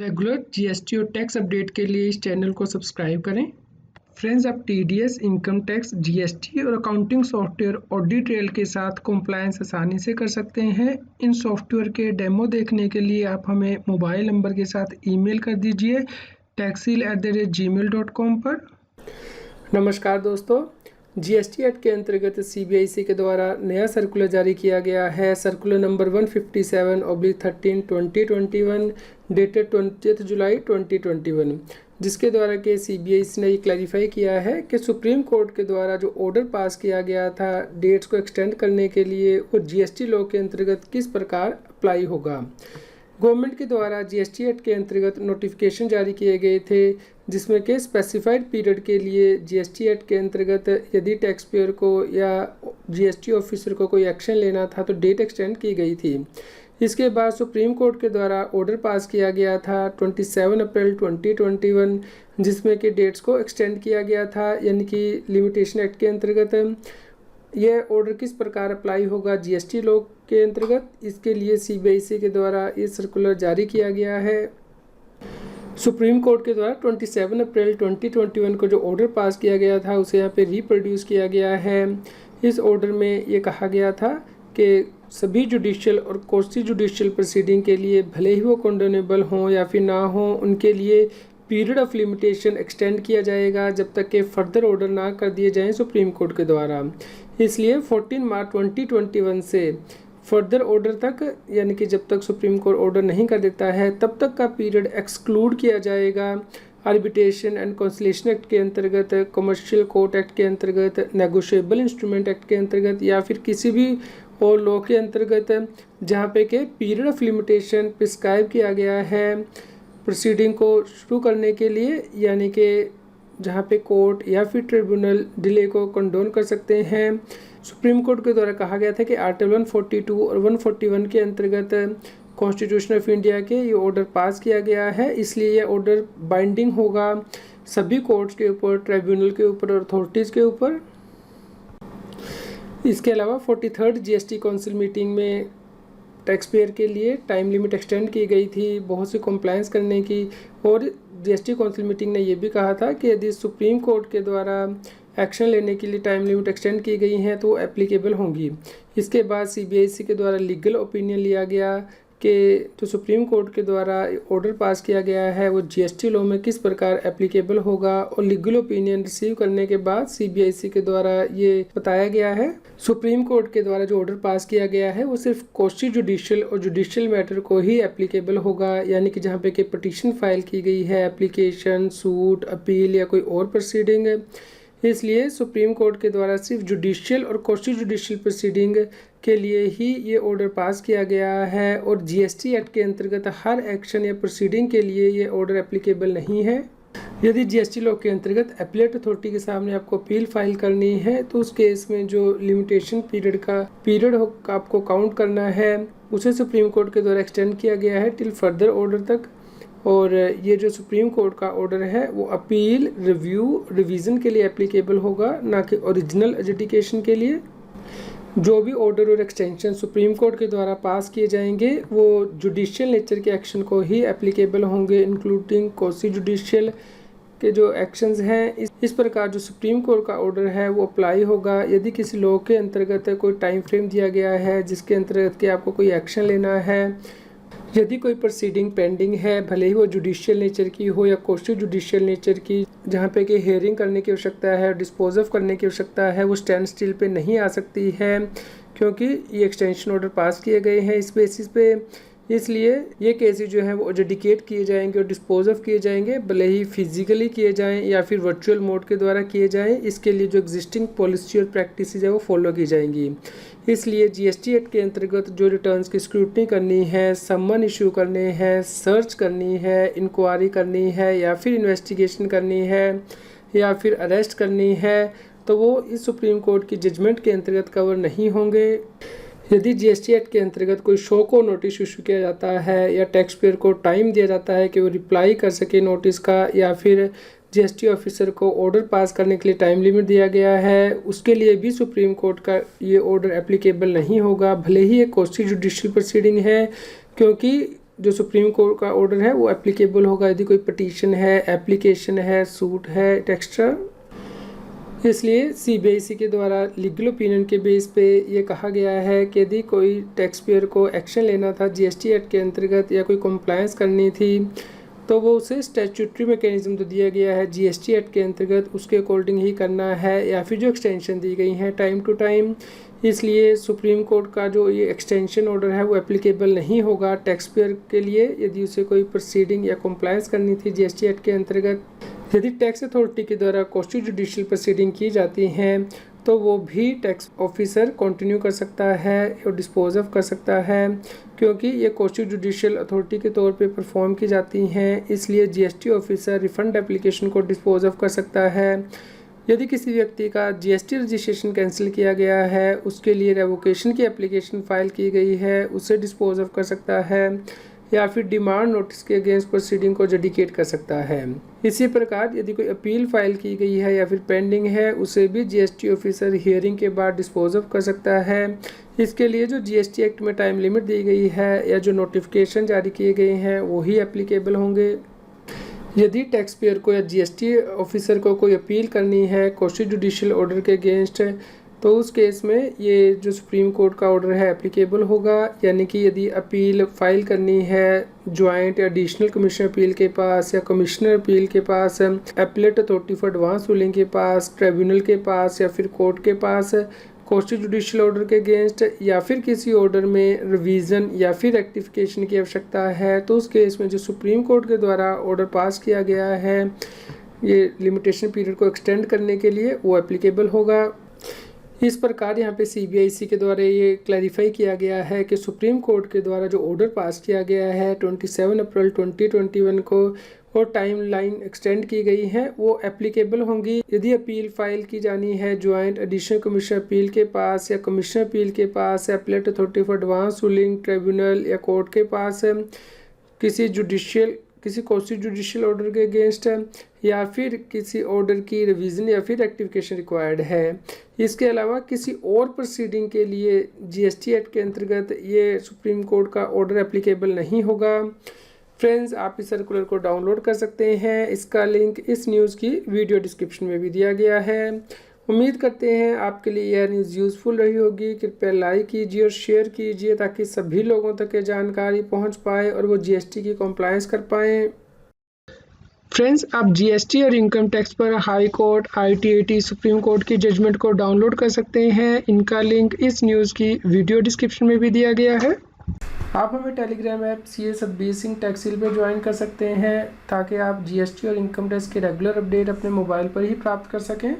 Regular GST और tax update के लिए इस चैनल को सब्सक्राइब करें। फ्रेंड्स, आप टीडीएस, इनकम टैक्स, जीएसटी और अकाउंटिंग सॉफ्टवेयर ऑडिट ट्रेल के साथ कॉम्प्लायंस आसानी से कर सकते हैं। इन सॉफ्टवेयर के डेमो देखने के लिए आप हमें मोबाइल नंबर के साथ ईमेल कर दीजिए taxil@gmail.com पर। नमस्कार दोस्तों, जीएसटी एक्ट के अंतर्गत सीबीआईसी के द्वारा नया सर्कुलर जारी किया गया है। सर्कुलर नंबर 157/13/2021 डेटेड 20 जुलाई 2021, जिसके द्वारा के सीबीआईसी ने ये क्लैरिफाई किया है कि सुप्रीम कोर्ट के द्वारा जो ऑर्डर पास किया गया था डेट्स को एक्सटेंड करने के लिए, वो जीएसटी लॉ के अंतर्गत किस प्रकार अप्लाई होगा। गवर्नमेंट के द्वारा जीएसटी एक्ट के अंतर्गत नोटिफिकेशन जारी किए गए थे, जिसमें कि स्पेसिफाइड पीरियड के लिए जीएसटी एक्ट के अंतर्गत यदि टैक्स पेयर को या जीएसटी ऑफिसर को कोई एक्शन लेना था तो डेट एक्सटेंड की गई थी। इसके बाद सुप्रीम कोर्ट के द्वारा ऑर्डर पास किया गया था 27 अप्रैल 2021, जिसमें कि डेट्स को एक्सटेंड किया गया था, यानी कि लिमिटेशन एक्ट के अंतर्गत यह ऑर्डर किस प्रकार अप्लाई होगा जीएसटी लॉ के अंतर्गत। इसके लिए सीबीआईसी के द्वारा ये सर्कुलर जारी किया गया है। सुप्रीम कोर्ट के द्वारा 27 अप्रैल 2021 को जो ऑर्डर पास किया गया था उसे यहाँ पे रिप्रोड्यूस किया गया है। इस ऑर्डर में ये कहा गया था कि सभी जुडिशियल और क्वासी जुडिशियल प्रोसीडिंग के लिए, भले ही वो कंडोनेबल हों या फिर ना हों, उनके लिए पीरियड ऑफ लिमिटेशन एक्सटेंड किया जाएगा जब तक कि फर्दर ऑर्डर ना कर दिए जाएं सुप्रीम कोर्ट के द्वारा। इसलिए 14 मार्च 2021 से फर्दर ऑर्डर तक, यानी कि जब तक सुप्रीम कोर्ट ऑर्डर नहीं कर देता है तब तक का पीरियड एक्सक्लूड किया जाएगा। आर्बिट्रेशन एंड कंसिलिएशन एक्ट के अंतर्गत, कमर्शियल कोर्ट एक्ट के अंतर्गत, नेगोशिएबल इंस्ट्रूमेंट एक्ट के अंतर्गत या फिर किसी भी और लॉ के अंतर्गत जहाँ पे के पीरियड ऑफ लिमिटेशन प्रिस्क्राइब किया गया है प्रोसीडिंग को शुरू करने के लिए, यानी कि जहाँ पे कोर्ट या फिर ट्रिब्यूनल डिले को कंडोन कर सकते हैं। सुप्रीम कोर्ट के द्वारा कहा गया था कि आर्टिकल 142 और 141 के अंतर्गत कॉन्स्टिट्यूशन ऑफ इंडिया के ये ऑर्डर पास किया गया है, इसलिए ये ऑर्डर बाइंडिंग होगा सभी कोर्ट्स के ऊपर, ट्रिब्यूनल के ऊपर और अथॉरिटीज़ के ऊपर। इसके अलावा 43rd जीएसटी काउंसिल मीटिंग में टैक्स पेयर के लिए टाइम लिमिट एक्सटेंड की गई थी बहुत सी कॉम्प्लायंस करने की, और जीएसटी काउंसिल मीटिंग ने यह भी कहा था कि यदि सुप्रीम कोर्ट के द्वारा एक्शन लेने के लिए टाइम लिमिट एक्सटेंड की गई हैं तो एप्लीकेबल होंगी। इसके बाद सीबीआईसी के द्वारा लीगल ओपिनियन लिया गया कि जो सुप्रीम कोर्ट के द्वारा ऑर्डर पास किया गया है वो जीएसटी लॉ में किस प्रकार एप्लीकेबल होगा, और लीगल ओपिनियन रिसीव करने के बाद सीबीआईसी के द्वारा ये बताया गया है। सुप्रीम कोर्ट के द्वारा जो ऑर्डर पास किया गया है वो सिर्फ क्वासी जुडिशियल और जुडिशियल मैटर को ही एप्लीकेबल होगा, यानी कि जहाँ पे कि पिटीशन फाइल की गई है, एप्लीकेशन, सूट, अपील या कोई और प्रोसीडिंग है। इसलिए सुप्रीम कोर्ट के द्वारा सिर्फ जुडिशियल और क्वासी जुडिशियल प्रोसीडिंग के लिए ही ये ऑर्डर पास किया गया है, और जीएसटी एक्ट के अंतर्गत हर एक्शन या प्रोसीडिंग के लिए ये ऑर्डर एप्लीकेबल नहीं है। यदि जीएसटी लॉ के अंतर्गत एपीलेट अथॉरिटी के सामने आपको अपील फाइल करनी है तो उस केस में जो लिमिटेशन पीरियड आपको काउंट करना है उसे सुप्रीम कोर्ट के द्वारा एक्सटेंड किया गया है टिल फर्दर ऑर्डर तक। और ये जो सुप्रीम कोर्ट का ऑर्डर है वो अपील, रिव्यू, रिवीजन के लिए एप्लीकेबल होगा, ना कि ओरिजिनल एजुडिकेशन के लिए। जो भी ऑर्डर और एक्सटेंशन सुप्रीम कोर्ट के द्वारा पास किए जाएंगे वो जुडिशियल नेचर के एक्शन को ही एप्लीकेबल होंगे, इंक्लूडिंग क्वासी जुडिशियल के जो एक्शंस हैं। इस प्रकार जो सुप्रीम कोर्ट का ऑर्डर है वो अप्लाई होगा यदि किसी लॉ के अंतर्गत कोई टाइम फ्रेम दिया गया है जिसके अंतर्गत कि आपको कोई एक्शन लेना है। यदि कोई प्रोसीडिंग पेंडिंग है, भले ही वो जुडिशियल नेचर की हो या क्वासी जुडिशियल नेचर की, जहाँ पे कि हेयरिंग करने की आवश्यकता है, डिस्पोज ऑफ करने की आवश्यकता है, वो स्टैंड स्टिल पे नहीं आ सकती है क्योंकि ये एक्सटेंशन ऑर्डर पास किए गए हैं इस बेसिस पे। इसलिए ये केसेस जो हैं वो एडजुडिकेट किए जाएंगे और डिस्पोज ऑफ किए जाएंगे, भले ही फिजिकली किए जाएं या फिर वर्चुअल मोड के द्वारा किए जाएं। इसके लिए जो एग्जिस्टिंग पॉलिसी और प्रैक्टिस है वो फॉलो की जाएंगी। इसलिए जीएसटी एक्ट के अंतर्गत जो रिटर्न्स की स्क्रूटनी करनी है, सम्मन इशू करने हैं, सर्च करनी है, इंक्वायरी करनी है या फिर इन्वेस्टिगेशन करनी है या फिर अरेस्ट करनी है, तो वो इस सुप्रीम कोर्ट की जजमेंट के अंतर्गत कवर नहीं होंगे। यदि जीएसटी एक्ट के अंतर्गत कोई शो को नोटिस इशू किया जाता है या टैक्स पेयर को टाइम दिया जाता है कि वो रिप्लाई कर सके नोटिस का, या फिर जीएसटी ऑफिसर को ऑर्डर पास करने के लिए टाइम लिमिट दिया गया है, उसके लिए भी सुप्रीम कोर्ट का ये ऑर्डर एप्लीकेबल नहीं होगा, भले ही ये क्वासी जुडिशियल प्रोसीडिंग है, क्योंकि जो सुप्रीम कोर्ट का ऑर्डर है वो एप्लीकेबल होगा यदि कोई पिटीशन है, एप्लीकेशन है, सूट है, एक्स्ट्रा। इसलिए सीबीआईसी के द्वारा लीगल ओपिनियन के बेस पे ये कहा गया है कि यदि कोई टैक्स पेयर को एक्शन लेना था जीएसटी एक्ट के अंतर्गत या कोई कंप्लायंस करनी थी तो वो उसे स्टैट्यूटरी मैकेनिज्म तो दिया गया है जीएसटी एक्ट के अंतर्गत, उसके अकॉर्डिंग ही करना है, या फिर जो एक्सटेंशन दी गई है टाइम टू टाइम। इसलिए सुप्रीम कोर्ट का जो ये एक्सटेंशन ऑर्डर है वो एप्लीकेबल नहीं होगा टैक्स पेयर के लिए यदि उसे कोई प्रोसीडिंग या कंप्लायंस करनी थी जीएसटी एक्ट के अंतर्गत। यदि टैक्स अथॉरिटी के द्वारा क्वासी जुडिशियल प्रोसीडिंग की जाती हैं तो वो भी टैक्स ऑफिसर कंटिन्यू कर सकता है और डिस्पोज ऑफ कर सकता है, क्योंकि ये क्वासी जुडिशियल अथॉरिटी के तौर पे परफॉर्म की जाती हैं। इसलिए जीएसटी ऑफिसर रिफंड एप्लीकेशन को डिस्पोज ऑफ कर सकता है। यदि किसी व्यक्ति का जीएसटी रजिस्ट्रेशन कैंसिल किया गया है, उसके लिए रेवोकेशन की एप्लीकेशन फाइल की गई है, उसे डिस्पोज ऑफ कर सकता है, या फिर डिमांड नोटिस के अगेंस्ट प्रोसीडिंग को जडिकेट कर सकता है। इसी प्रकार यदि कोई अपील फाइल की गई है या फिर पेंडिंग है, उसे भी जीएसटी ऑफिसर हियरिंग के बाद डिस्पोज ऑफ कर सकता है। इसके लिए जो जीएसटी एक्ट में टाइम लिमिट दी गई है या जो नोटिफिकेशन जारी किए गए हैं वही एप्लीकेबल होंगे। यदि टैक्स पेयर को या जीएसटी ऑफिसर को कोई अपील करनी है क्वासी जुडिशियल ऑर्डर के अगेंस्ट, तो उस केस में ये जो सुप्रीम कोर्ट का ऑर्डर है एप्लीकेबल होगा। यानी कि यदि अपील फाइल करनी है ज्वाइंट या एडिशनल कमिश्नर अपील के पास या कमिश्नर अपील के पास, appellate authority for advance ruling के पास, ट्रिब्यूनल के पास या फिर कोर्ट के पास क्वासी जुडिशियल ऑर्डर के अगेंस्ट, या फिर किसी ऑर्डर में रिवीजन या फिर रेक्टिफिकेशन की आवश्यकता है, तो उस केस में जो सुप्रीम कोर्ट के द्वारा ऑर्डर पास किया गया है ये लिमिटेशन पीरियड को एक्सटेंड करने के लिए, वो एप्लीकेबल होगा। इस प्रकार यहाँ पे सीबीआईसी के द्वारा ये क्लैरिफाई किया गया है कि सुप्रीम कोर्ट के द्वारा जो ऑर्डर पास किया गया है 27 अप्रैल 2021 को और टाइम लाइन एक्सटेंड की गई है वो एप्लीकेबल होंगी। यदि अपील फाइल की जानी है ज्वाइंट एडिशनल कमिश्नर अपील के पास या कमिश्नर अपील के पास, appellate authority for advance ruling, tribunal या कोर्ट के पास, किसी क्वासी जुडिशियल ऑर्डर के अगेंस्ट या फिर किसी ऑर्डर की रिवीजन या फिर रेक्टिफिकेशन रिक्वायर्ड है। इसके अलावा किसी और प्रोसीडिंग के लिए जीएसटी एक्ट के अंतर्गत ये सुप्रीम कोर्ट का ऑर्डर एप्लीकेबल नहीं होगा। फ्रेंड्स, आप इस सर्कुलर को डाउनलोड कर सकते हैं, इसका लिंक इस न्यूज़ की वीडियो डिस्क्रिप्शन में भी दिया गया है। उम्मीद करते हैं आपके लिए यह न्यूज़ यूज़फुल रही होगी। कृपया लाइक कीजिए और शेयर कीजिए ताकि सभी लोगों तक ये जानकारी पहुंच पाए और वो जीएसटी की कंप्लायंस कर पाएँ। फ्रेंड्स, आप जीएसटी और इनकम टैक्स पर high court, ITAT, supreme court की जजमेंट को डाउनलोड कर सकते हैं। इनका लिंक इस न्यूज़ की वीडियो डिस्क्रिप्शन में भी दिया गया है। आप हमें Telegram app CA Satbir Singh टैक्सील पर ज्वाइन कर सकते हैं ताकि आप जीएसटी और इनकम टैक्स के रेगुलर अपडेट अपने मोबाइल पर ही प्राप्त कर सकें।